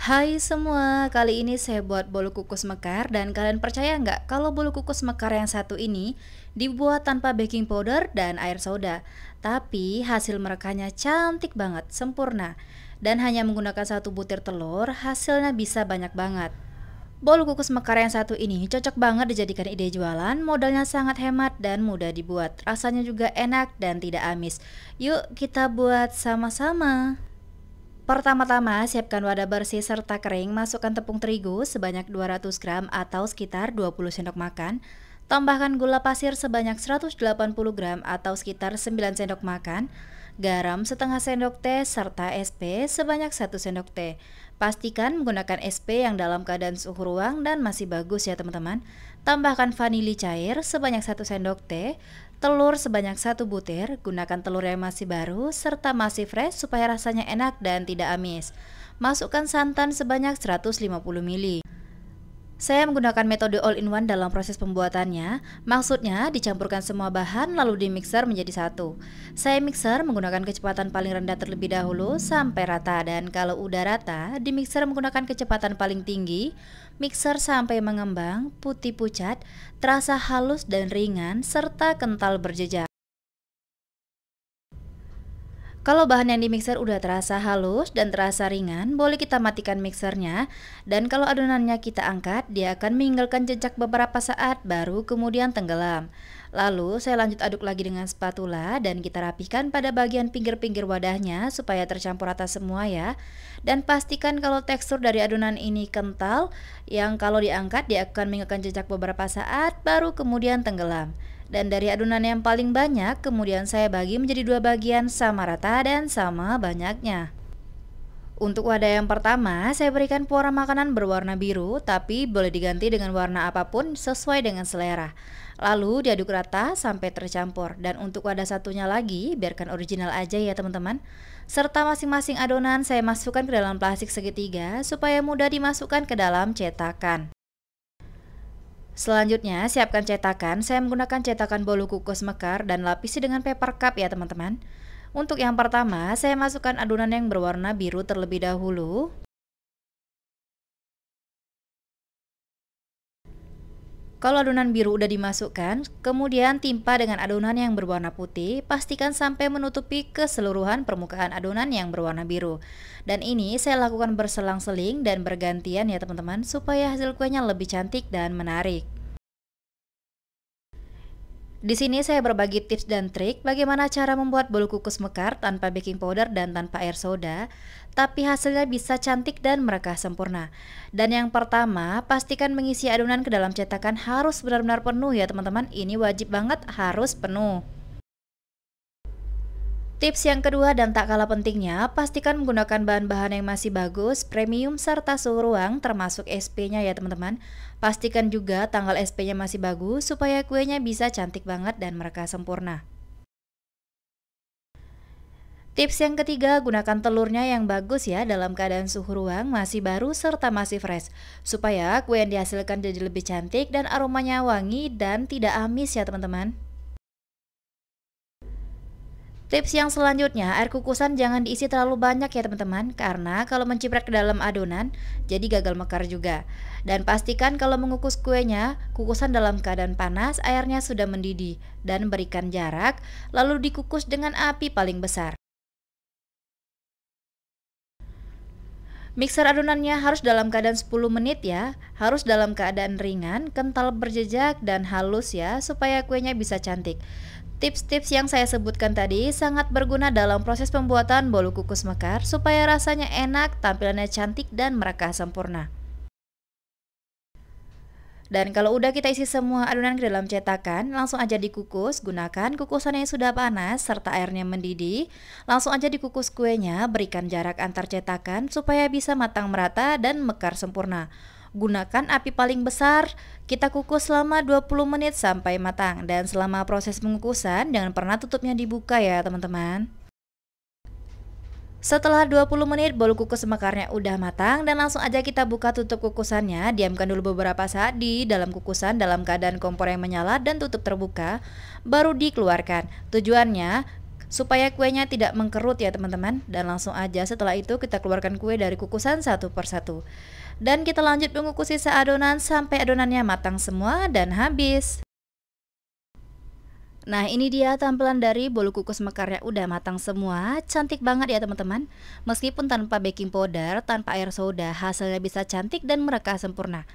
Hai semua, kali ini saya buat bolu kukus mekar dan kalian percaya nggak kalau bolu kukus mekar yang satu ini dibuat tanpa baking powder dan air soda. Tapi hasil merekanya cantik banget, sempurna. Dan hanya menggunakan satu butir telur, hasilnya bisa banyak banget. Bolu kukus mekar yang satu ini cocok banget dijadikan ide jualan, modalnya sangat hemat dan mudah dibuat. Rasanya juga enak dan tidak amis. Yuk kita buat sama-sama. Pertama-tama, siapkan wadah bersih serta kering, masukkan tepung terigu sebanyak 200 gram atau sekitar 20 sendok makan. Tambahkan gula pasir sebanyak 180 gram atau sekitar 9 sendok makan. Garam setengah sendok teh serta SP sebanyak 1 sendok teh. Pastikan menggunakan SP yang dalam keadaan suhu ruang dan masih bagus ya teman-teman. Tambahkan vanili cair sebanyak 1 sendok teh. Telur sebanyak 1 butir, gunakan telur yang masih baru serta masih fresh supaya rasanya enak dan tidak amis. Masukkan santan sebanyak 150 ml. Saya menggunakan metode all-in-one dalam proses pembuatannya, maksudnya dicampurkan semua bahan lalu dimixer menjadi satu. Saya mixer menggunakan kecepatan paling rendah terlebih dahulu sampai rata dan kalau udah rata, dimixer menggunakan kecepatan paling tinggi, mixer sampai mengembang, putih pucat, terasa halus dan ringan, serta kental berjejak. Kalau bahan yang dimixer udah terasa halus dan terasa ringan, boleh kita matikan mixernya. Dan kalau adonannya kita angkat, dia akan meninggalkan jejak beberapa saat, baru kemudian tenggelam. Lalu saya lanjut aduk lagi dengan spatula dan kita rapihkan pada bagian pinggir-pinggir wadahnya supaya tercampur rata semua ya. Dan pastikan kalau tekstur dari adonan ini kental, yang kalau diangkat dia akan meninggalkan jejak beberapa saat, baru kemudian tenggelam. Dan dari adonan yang paling banyak, kemudian saya bagi menjadi dua bagian sama rata dan sama banyaknya. Untuk wadah yang pertama, saya berikan pewarna makanan berwarna biru, tapi boleh diganti dengan warna apapun sesuai dengan selera. Lalu diaduk rata sampai tercampur. Dan untuk wadah satunya lagi, biarkan original aja ya teman-teman. Serta masing-masing adonan saya masukkan ke dalam plastik segitiga supaya mudah dimasukkan ke dalam cetakan. Selanjutnya, siapkan cetakan. Saya menggunakan cetakan bolu kukus mekar dan lapisi dengan paper cup ya teman-teman. Untuk yang pertama, saya masukkan adonan yang berwarna biru terlebih dahulu. Kalau adonan biru udah dimasukkan, kemudian timpa dengan adonan yang berwarna putih, pastikan sampai menutupi keseluruhan permukaan adonan yang berwarna biru. Dan ini saya lakukan berselang-seling dan bergantian ya teman-teman, supaya hasil kuenya lebih cantik dan menarik. Di sini saya berbagi tips dan trik bagaimana cara membuat bolu kukus mekar tanpa baking powder dan tanpa air soda, tapi hasilnya bisa cantik dan mereka sempurna. Dan yang pertama, pastikan mengisi adonan ke dalam cetakan harus benar-benar penuh ya teman-teman. Ini wajib banget harus penuh. Tips yang kedua dan tak kalah pentingnya, pastikan menggunakan bahan-bahan yang masih bagus, premium serta suhu ruang termasuk SP-nya ya teman-teman. Pastikan juga tanggal SP-nya masih bagus supaya kuenya bisa cantik banget dan mereka sempurna. Tips yang ketiga, gunakan telurnya yang bagus ya dalam keadaan suhu ruang masih baru serta masih fresh supaya kue yang dihasilkan jadi lebih cantik dan aromanya wangi dan tidak amis ya teman-teman. Tips yang selanjutnya, air kukusan jangan diisi terlalu banyak ya teman-teman, karena kalau menciprat ke dalam adonan, jadi gagal mekar juga. Dan pastikan kalau mengukus kuenya, kukusan dalam keadaan panas, airnya sudah mendidih, dan berikan jarak, lalu dikukus dengan api paling besar. Mixer adonannya harus dalam keadaan 10 menit ya, harus dalam keadaan ringan, kental berjejak, dan halus ya, supaya kuenya bisa cantik. Tips-tips yang saya sebutkan tadi sangat berguna dalam proses pembuatan bolu kukus mekar supaya rasanya enak, tampilannya cantik, dan mereka sempurna. Dan kalau udah kita isi semua adonan ke dalam cetakan, langsung aja dikukus. Gunakan kukusan yang sudah panas serta airnya mendidih. Langsung aja dikukus kuenya, berikan jarak antar cetakan supaya bisa matang merata dan mekar sempurna. Gunakan api paling besar, kita kukus selama 20 menit sampai matang. Dan selama proses pengukusan, jangan pernah tutupnya dibuka ya teman-teman. Setelah 20 menit bolu kukus mekarnya udah matang dan langsung aja kita buka tutup kukusannya. Diamkan dulu beberapa saat di dalam kukusan dalam keadaan kompor yang menyala dan tutup terbuka, baru dikeluarkan. Tujuannya supaya kuenya tidak mengkerut ya teman-teman. Dan langsung aja setelah itu kita keluarkan kue dari kukusan satu persatu. Dan kita lanjut mengukus sisa adonan sampai adonannya matang semua dan habis. Nah, ini dia tampilan dari bolu kukus mekarnya udah matang semua. Cantik banget ya teman-teman. Meskipun tanpa baking powder, tanpa air soda, hasilnya bisa cantik dan merekah sempurna.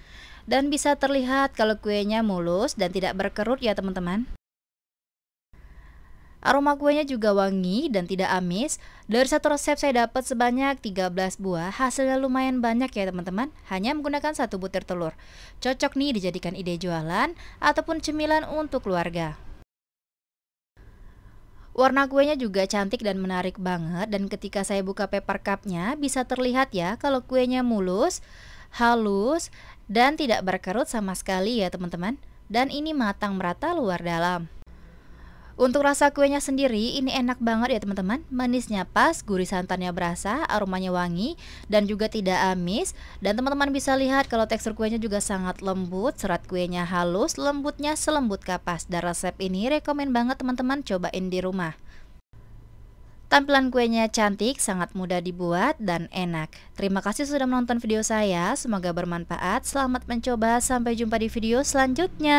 Dan bisa terlihat kalau kuenya mulus dan tidak berkerut ya teman-teman. Aroma kuenya juga wangi dan tidak amis. Dari satu resep saya dapat sebanyak 13 buah. Hasilnya lumayan banyak ya teman-teman. Hanya menggunakan 1 butir telur. Cocok nih dijadikan ide jualan ataupun cemilan untuk keluarga. Warna kuenya juga cantik dan menarik banget, dan ketika saya buka paper cupnya bisa terlihat ya kalau kuenya mulus, halus, dan tidak berkerut sama sekali ya teman-teman. Dan ini matang merata luar dalam. Untuk rasa kuenya sendiri ini enak banget ya teman-teman. Manisnya pas, gurih santannya berasa, aromanya wangi dan juga tidak amis. Dan teman-teman bisa lihat kalau tekstur kuenya juga sangat lembut, serat kuenya halus, lembutnya selembut kapas. Dan resep ini rekomen banget teman-teman cobain di rumah. Tampilan kuenya cantik, sangat mudah dibuat dan enak. Terima kasih sudah menonton video saya, semoga bermanfaat. Selamat mencoba, sampai jumpa di video selanjutnya.